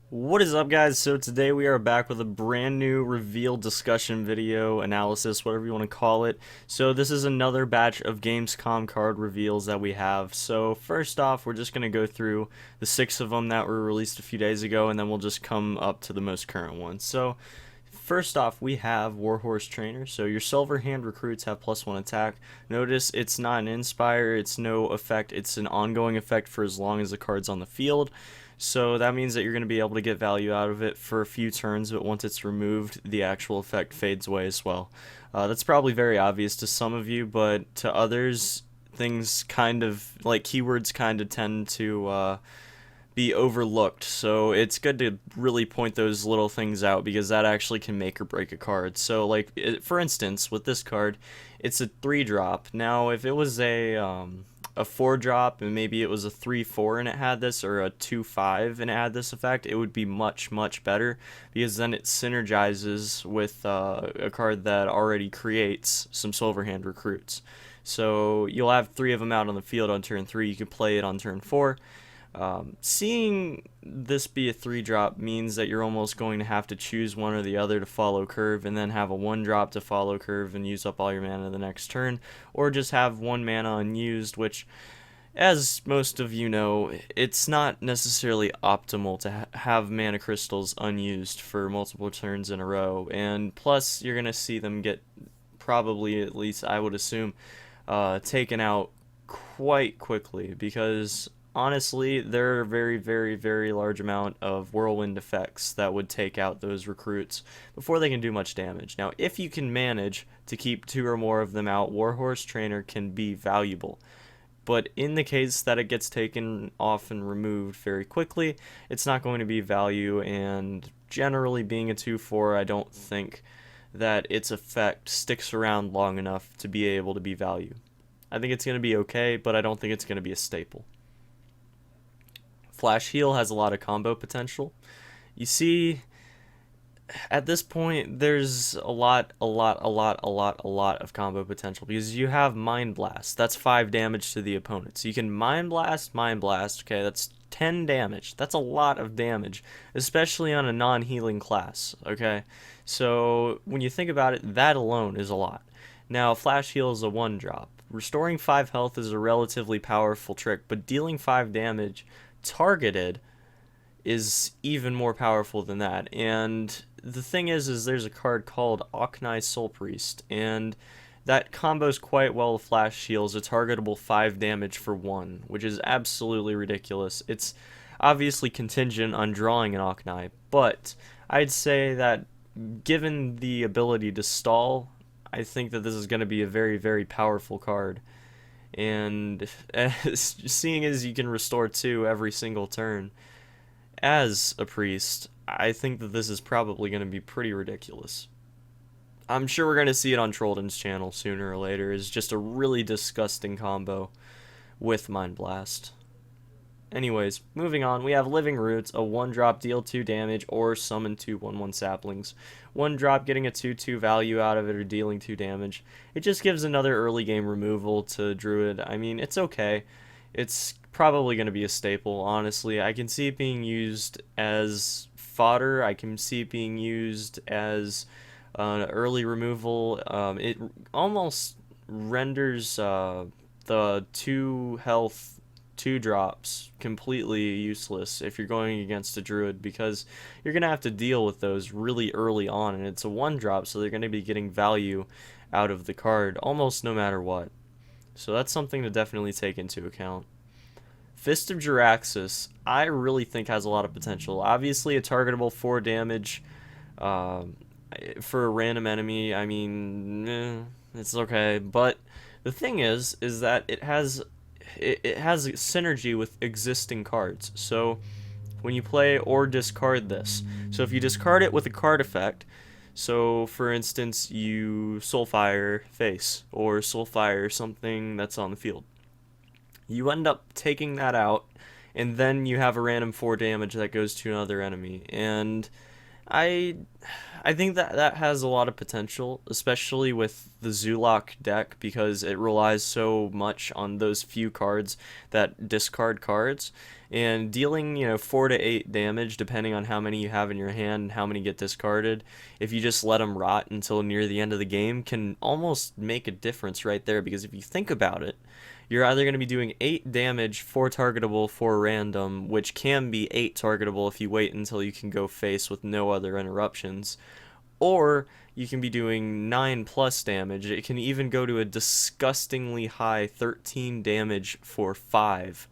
What is up, guys? So today we are back with a brand new reveal discussion video, analysis, whatever you want to call it. So this is another batch of Gamescom card reveals that we have. So first off, we're just going to go through the 6 of them that were released a few days ago, and then we'll just come up to the most current ones. So first off, we have Warhorse Trainer. So your Silver Hand recruits have +1 attack. Notice it's not an Inspire, it's no effect, it's an ongoing effect for as long as the card's on the field. So that means that you're going to be able to get value out of it for a few turns, but once it's removed, the actual effect fades away as well. That's probably very obvious to some of you, but to others, things kind of, like keywords kind of tend to be overlooked. So it's good to really point those little things out because that actually can make or break a card. So like, for instance, with this card, it's a 3-drop. Now, if it was a 4-drop and maybe it was a 3/4 and it had this, or a 2/5 and it had this effect, it would be much better because then it synergizes with a card that already creates some Silverhand recruits. So you'll have 3 of them out on the field on turn 3. You can play it on turn 4. Seeing this be a 3-drop means that you're almost going to have to choose one or the other to follow curve, and then have a 1-drop to follow curve and use up all your mana the next turn, or just have 1 mana unused, which, as most of you know, it's not necessarily optimal to have mana crystals unused for multiple turns in a row, and plus you're going to see them get, probably, at least I would assume, taken out quite quickly, because honestly, there are a very large amount of whirlwind effects that would take out those recruits before they can do much damage. Now, if you can manage to keep 2 or more of them out, Warhorse Trainer can be valuable. But in the case that it gets taken off and removed very quickly, it's not going to be value, and generally being a 2/4, I don't think that its effect sticks around long enough to be able to be value. I think it's going to be okay, but I don't think it's going to be a staple. Flash Heal has a lot of combo potential. You see, at this point, there's a lot of combo potential because you have Mind Blast. That's 5 damage to the opponent. So you can Mind Blast, okay, that's 10 damage. That's a lot of damage, especially on a non-healing class, okay? So when you think about it, that alone is a lot. Now, Flash Heal is a 1-drop. Restoring 5 health is a relatively powerful trick, but dealing 5 damage targeted is even more powerful than that. And the thing is there's a card called Oknai Soul Priest, and that combos quite well with Flash Shields, a targetable 5 damage for 1, which is absolutely ridiculous. It's obviously contingent on drawing an Oknai, but I'd say that given the ability to stall, I think that this is going to be a very powerful card. And seeing as you can restore 2 every single turn as a priest, I think that this is probably going to be pretty ridiculous. I'm sure we're going to see it on Trollden's channel sooner or later. It's just a really disgusting combo with Mind Blast. Anyways, moving on, we have Living Roots, a 1-drop, deal 2 damage, or summon 2 1/1 saplings. 1-drop, getting a 2/2 value out of it, or dealing 2 damage. It just gives another early game removal to Druid. I mean, it's okay. It's probably going to be a staple, honestly. I can see it being used as fodder. I can see it being used as early removal. It almost renders the 2 health 2-drops completely useless if you're going against a Druid, because you're going to have to deal with those really early on, and it's a 1-drop, so they're going to be getting value out of the card almost no matter what. So that's something to definitely take into account. Fist of Jaraxxus, I really think has a lot of potential. Obviously a targetable 4 damage for a random enemy. I mean, it's okay, but the thing is that it has synergy with existing cards. So when you play or discard this, so if you discard it with a card effect, so for instance you Soulfire face or Soulfire something that's on the field, you end up taking that out, and then you have a random 4 damage that goes to another enemy, and I I think that that has a lot of potential, especially with the Zulok deck because it relies so much on those few cards that discard cards and dealing, 4 to 8 damage depending on how many you have in your hand and how many get discarded. If you just let them rot until near the end of the game can almost make a difference right there because if you think about it, you're either going to be doing 8 damage, 4 targetable, 4 random, which can be 8 targetable if you wait until you can go face with no other interruptions, or you can be doing 9 plus damage. It can even go to a disgustingly high 13 damage for 5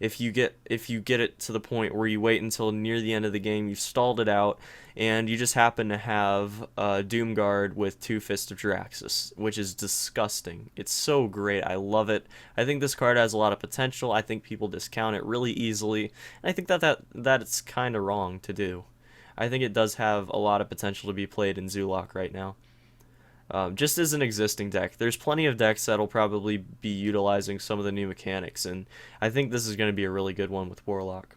if you get it to the point where you wait until near the end of the game, you've stalled it out, and you just happen to have Doomguard with two Fists of Jaraxxus, which is disgusting. It's so great. I love it. I think this card has a lot of potential. I think people discount it really easily, and I think that it's kind of wrong to do. I think it does have a lot of potential to be played in Zulok right now. Just as an existing deck, there's plenty of decks that'll probably be utilizing some of the new mechanics, and I think this is going to be a really good one with Warlock.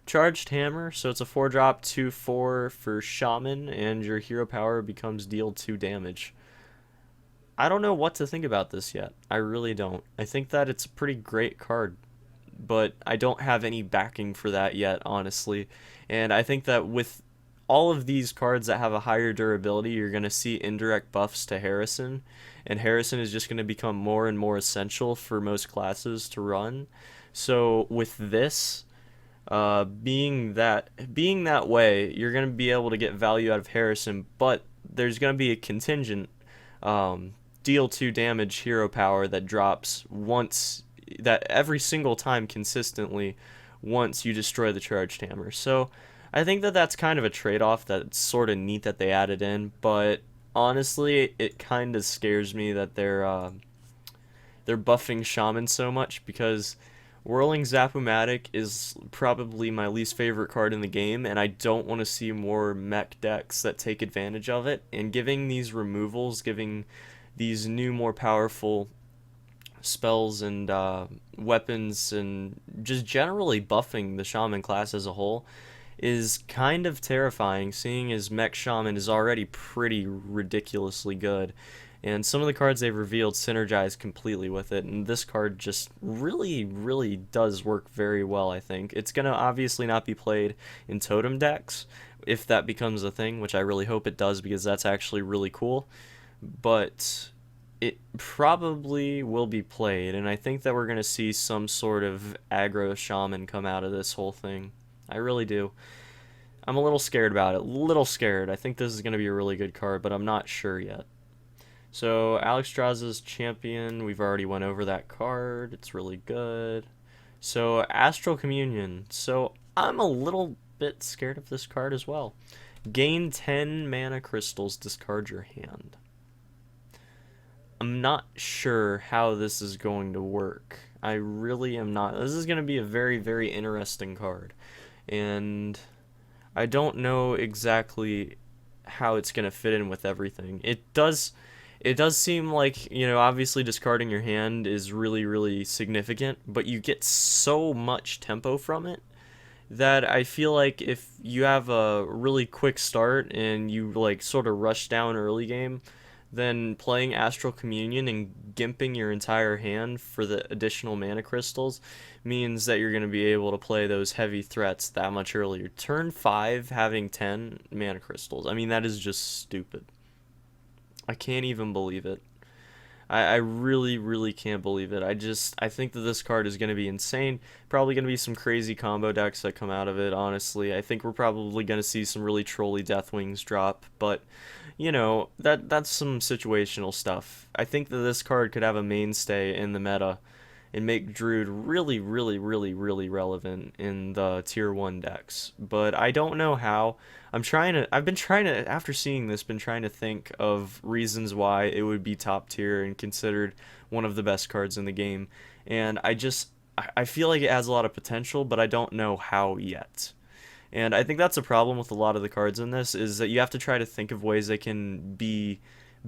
Charged Hammer, so it's a 4-drop, 2/4 for Shaman, and your hero power becomes deal 2 damage. I don't know what to think about this yet. I really don't. I think that it's a pretty great card, but I don't have any backing for that yet, honestly. And I think that with all of these cards that have a higher durability, you're going to see indirect buffs to Harrison, and Harrison is just going to become more and more essential for most classes to run. So with this, being that way, you're going to be able to get value out of Harrison, but there's going to be a contingent deal 2 damage hero power that drops once, that every single time consistently once you destroy the charged hammer. So I think that that's kind of a trade-off that's sort of neat that they added in, but honestly, it kind of scares me that they're buffing Shaman so much because Whirling Zap-O-Matic is probably my least favorite card in the game, and I don't want to see more mech decks that take advantage of it. And giving these removals, giving these new, more powerful spells and weapons, and just generally buffing the Shaman class as a whole is kind of terrifying, seeing as Mech Shaman is already pretty ridiculously good. And some of the cards they've revealed synergize completely with it, and this card just really, really does work very well, I think. It's going to obviously not be played in totem decks, if that becomes a thing, which I really hope it does, because that's actually really cool. But it probably will be played, and I think that we're going to see some sort of aggro shaman come out of this whole thing. I really do. I'm a little scared about it. Little scared. I think this is going to be a really good card, but I'm not sure yet. So Alexstrasza's Champion, we've already went over that card. It's really good. So Astral Communion. So I'm a little bit scared of this card as well. Gain 10 mana crystals, discard your hand. I'm not sure how this is going to work. I really am not. This is going to be a very, very interesting card. And I don't know exactly how it's going to fit in with everything. It does seem like, obviously discarding your hand is really, really significant, but you get so much tempo from it that I feel like if you have a really quick start and you sort of rush down early game, then playing Astral Communion and gimping your entire hand for the additional mana crystals means that you're going to be able to play those heavy threats that much earlier. Turn 5 having 10 mana crystals. I mean, that is just stupid. I can't even believe it. I really, really can't believe it. I think that this card is going to be insane. Probably going to be some crazy combo decks that come out of it, honestly. I think we're probably going to see some really trolly Deathwings drop, but, that's some situational stuff. I think that this card could have a mainstay in the meta and make Druid really, really, really, really relevant in the tier 1 decks. But I don't know how. After seeing this, been trying to think of reasons why it would be top tier and considered one of the best cards in the game. And I feel like it has a lot of potential, but I don't know how yet. And I think that's a problem with a lot of the cards in this, is that you have to try to think of ways they can be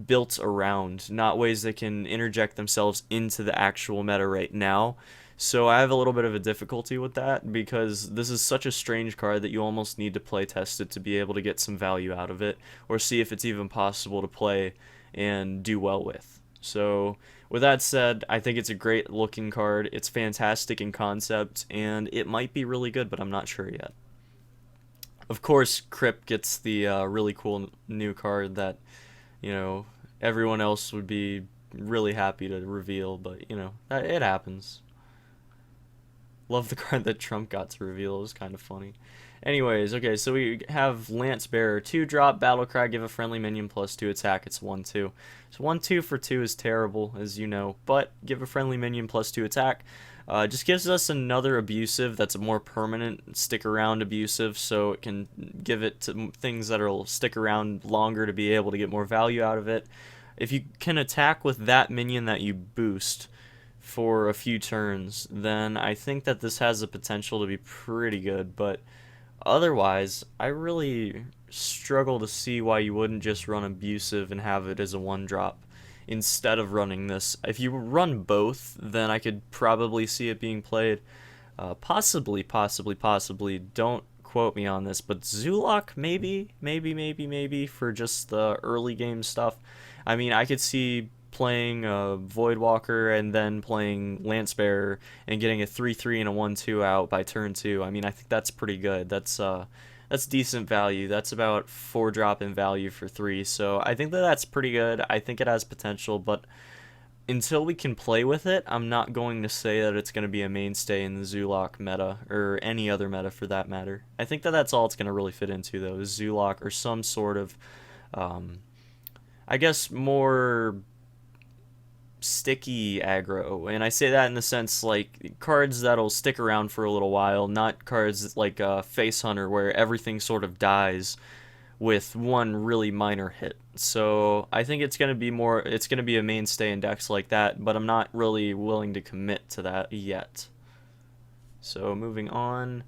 built around, not ways that can interject themselves into the actual meta right now. So I have a little bit of a difficulty with that because this is such a strange card that you almost need to play test it to be able to get some value out of it, or see if it's even possible to play and do well with. So with that said, I think it's a great looking card. It's fantastic in concept, and it might be really good, but I'm not sure yet. Of course, Crypt gets the really cool new card that, you know, everyone else would be really happy to reveal, but, you know, it happens. Love the card that Trump got to reveal. It was kind of funny. Anyways, okay, so we have Lance Bearer. 2-drop, Battlecry, give a friendly minion +2 attack. It's 1/2. So 1/2 for 2 is terrible, as you know, but give a friendly minion +2 attack. Just gives us another abusive that's a more permanent stick-around abusive, so it can give it to things that will stick around longer to be able to get more value out of it. If you can attack with that minion that you boost for a few turns, then I think that this has the potential to be pretty good, but otherwise, I really struggle to see why you wouldn't just run abusive and have it as a 1-drop instead of running this. If you run both, then I could probably see it being played. Possibly. Don't quote me on this, but Zulok maybe for just the early game stuff. I mean, I could see playing Voidwalker and then playing Lancebearer and getting a 3/3 and a 1/2 out by turn 2. I mean, I think that's pretty good. That's decent value. That's about 4-drop in value for 3. So I think that that's pretty good. I think it has potential, but until we can play with it, I'm not going to say that it's going to be a mainstay in the Zulok meta, or any other meta for that matter. I think that that's all it's going to really fit into, though, is Zulok or some sort of, I guess, more sticky aggro, and I say that in the sense like cards that'll stick around for a little while, not cards like Face Hunter where everything sort of dies with one really minor hit. So I think it's going to be a mainstay in decks like that, but I'm not really willing to commit to that yet. So moving on,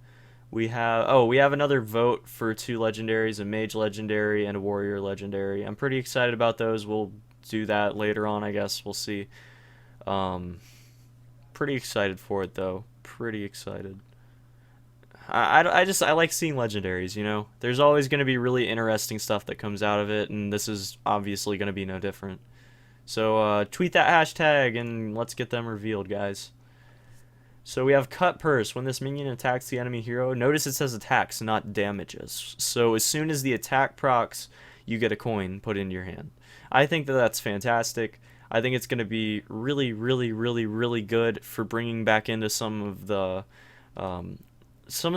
we have another vote for 2 legendaries, a Mage legendary and a Warrior legendary. I'm pretty excited about those. We'll do that later on, I guess. We'll see. Pretty excited for it, though. Pretty excited. I like seeing legendaries, you know? There's always going to be really interesting stuff that comes out of it, and this is obviously going to be no different. So tweet that hashtag, and let's get them revealed, guys. So we have Cut Purse. When this minion attacks the enemy hero, notice it says attacks, not damages. So as soon as the attack procs, you get a coin put into your hand. I think that that's fantastic. I think it's going to be really good for bringing back into some of the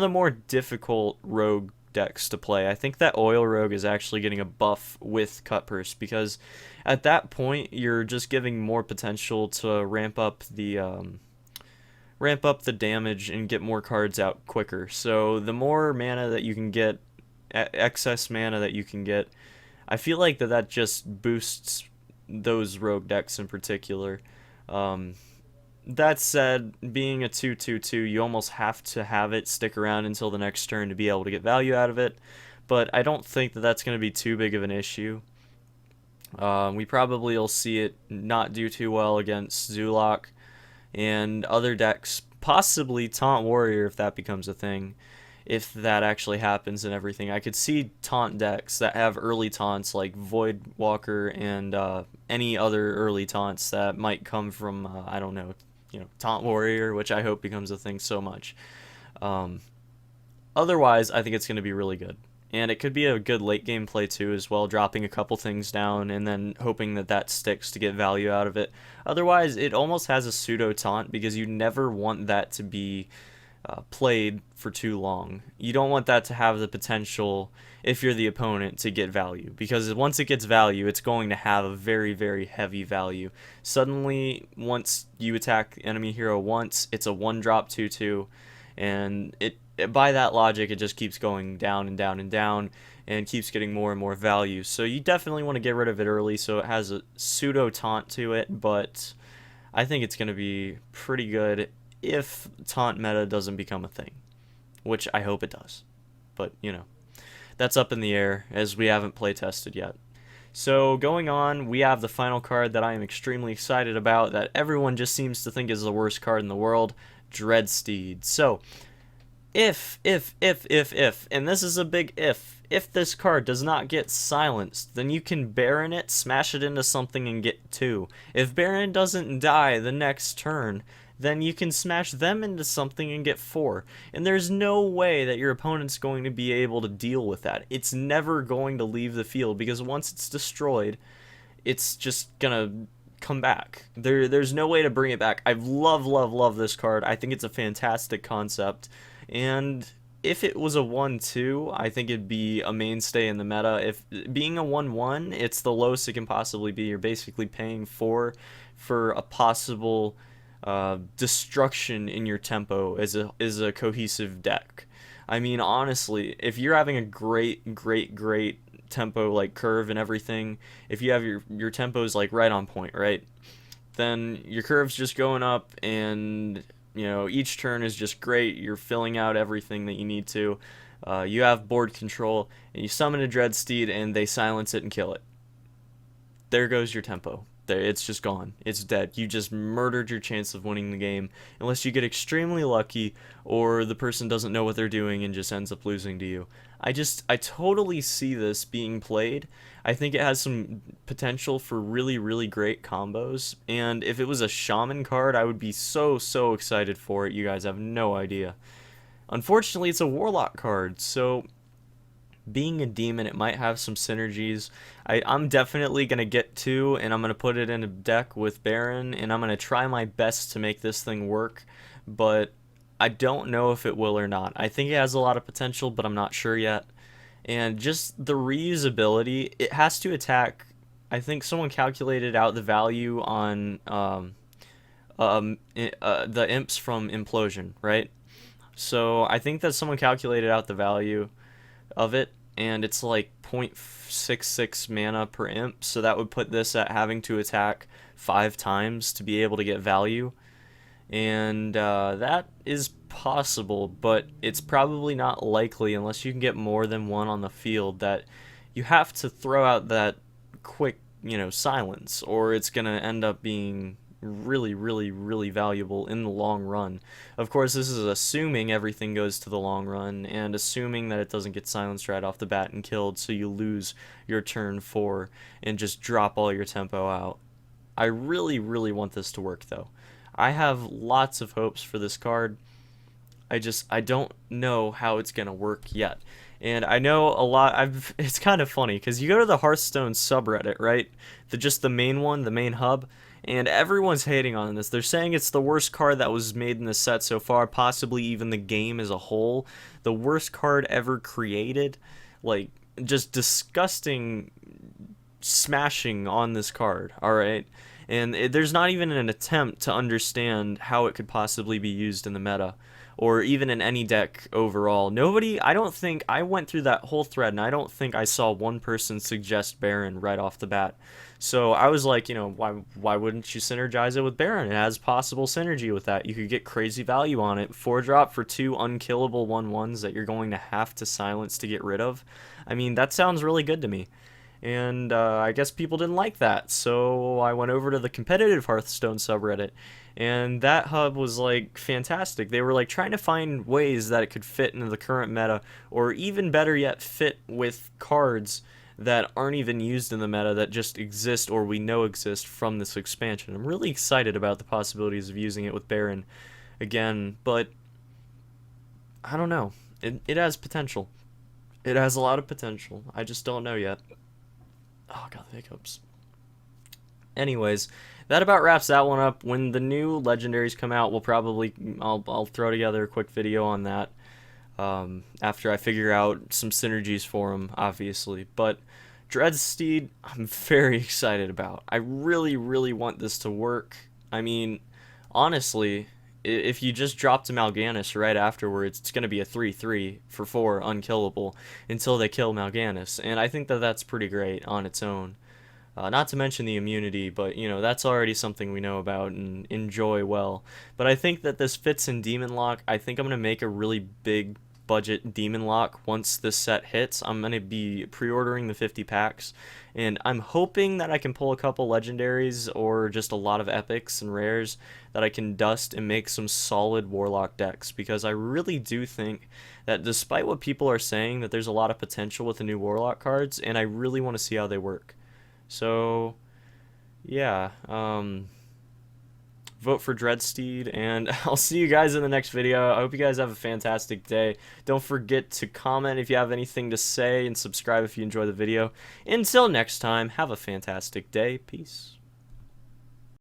more difficult rogue decks to play. I think that Oil Rogue is actually getting a buff with Cut Purse, because at that point you're just giving more potential to ramp up the damage and get more cards out quicker. So the more mana that you can get, excess mana that you can get, I feel like that just boosts those rogue decks in particular. That said, being a 2/2/2, you almost have to have it stick around until the next turn to be able to get value out of it, but I don't think that that's going to be too big of an issue. We probably will see it not do too well against Zulok and other decks, possibly Taunt Warrior if that becomes a thing. If that actually happens and everything, I could see taunt decks that have early taunts like Voidwalker and any other early taunts that might come from I don't know, Taunt Warrior, which I hope becomes a thing so much. Otherwise, I think it's going to be really good, and it could be a good late game play too as well, dropping a couple things down and then hoping that sticks to get value out of it. Otherwise, it almost has a pseudo taunt because you never want that to be played for too long. You don't want that to have the potential, if you're the opponent, to get value, because once it gets value, it's going to have a very heavy value. Suddenly, once you attack the enemy hero once, it's a 1-drop 2/2, and by that logic, it just keeps going down and down and down, and keeps getting more and more value. So you definitely want to get rid of it early so it has a pseudo taunt to it, but I think it's going to be pretty good if taunt meta doesn't become a thing, which I hope it does. But, that's up in the air as we haven't play tested yet. So going on, we have the final card that I am extremely excited about, that everyone just seems to think is the worst card in the world, Dreadsteed. So, if, and this is a big if this card does not get silenced, then you can Baron it, smash it into something, and get 2. If Baron doesn't die the next turn, then you can smash them into something and get 4. And there's no way that your opponent's going to be able to deal with that. It's never going to leave the field, because once it's destroyed, it's just gonna come back. There's no way to bring it back. I love this card. I think it's a fantastic concept. And if it was a 1-2, I think it'd be a mainstay in the meta. If being a 1-1, it's the lowest it can possibly be. You're basically paying 4 for a possible destruction in your tempo as a cohesive deck. I mean, honestly, if you're having a great tempo, like curve and everything, if you have your tempos like right on point, right, then your curve's just going up, and you know, each turn is just great. You're filling out everything that you need to. You have board control, and you summon a Dreadsteed, and they silence it and kill it. There goes your tempo. It's just gone. It's dead. You just murdered your chance of winning the game, unless you get extremely lucky, or the person doesn't know what they're doing and just ends up losing to you. I totally see this being played. I think it has some potential for really great combos, and if it was a Shaman card, I would be so excited for it. You guys have no idea. Unfortunately, it's a Warlock card, so being a demon, it might have some synergies. I'm definitely going to get 2, and I'm going to put it in a deck with Baron, and I'm going to try my best to make this thing work, but I don't know if it will or not. I think it has a lot of potential, but I'm not sure yet. And just the reusability, it has to attack. I think someone calculated out the value on the imps from Implosion, right? So I think that someone calculated out the value of it, and it's like 0.66 mana per imp, so that would put this at having to attack 5 times to be able to get value. And that is possible, but it's probably not likely unless you can get more than one on the field. That you have to throw out that quick, silence, or it's going to end up being really valuable in the long run. Of course, this is assuming everything goes to the long run, and assuming that it doesn't get silenced right off the bat and killed, so you lose your turn 4 and just drop all your tempo out. I really want this to work, though. I have lots of hopes for this card. I don't know how it's gonna work yet. And I know a lot, it's kind of funny, because you go to the Hearthstone subreddit, right? Just the main one, the main hub, and everyone's hating on this. They're saying it's the worst card that was made in the set so far, possibly even the game as a whole. The worst card ever created. Like, just disgusting smashing on this card, alright? And there's not even an attempt to understand how it could possibly be used in the meta, or even in any deck overall. I went through that whole thread, and I don't think I saw one person suggest Baron right off the bat. So I was like, why wouldn't you synergize it with Baron? It has possible synergy with that. You could get crazy value on it. 4-drop for 2 unkillable 1/1s that you're going to have to silence to get rid of. I mean, that sounds really good to me. And I guess people didn't like that, so I went over to the competitive Hearthstone subreddit, and that hub was like fantastic. They were like trying to find ways that it could fit into the current meta, or even better yet, fit with cards that aren't even used in the meta that just exist or we know exist from this expansion. I'm really excited about the possibilities of using it with Baron again, but I don't know. It has potential. It has a lot of potential. I just don't know yet. Oh god, the hiccups. Anyways, that about wraps that one up. When the new legendaries come out, I'll throw together a quick video on that after I figure out some synergies for them, obviously. But Dreadsteed, I'm very excited about. I really want this to work. I mean, honestly, if you just dropped a Mal'Ganis right afterwards, it's going to be a 3/3 for 4 unkillable until they kill Mal'Ganis, and I think that that's pretty great on its own. Not to mention the immunity, but that's already something we know about and enjoy well. But I think that this fits in Demon Lock. I think I'm going to make a really big budget Demon Lock once this set hits. I'm going to be pre-ordering the 50 packs, and I'm hoping that I can pull a couple legendaries or just a lot of epics and rares that I can dust and make some solid Warlock decks, because I really do think that despite what people are saying, that there's a lot of potential with the new Warlock cards, and I really want to see how they work. So yeah, vote for Dreadsteed, and I'll see you guys in the next video. I hope you guys have a fantastic day. Don't forget to comment if you have anything to say, and subscribe if you enjoy the video. Until next time, have a fantastic day. Peace.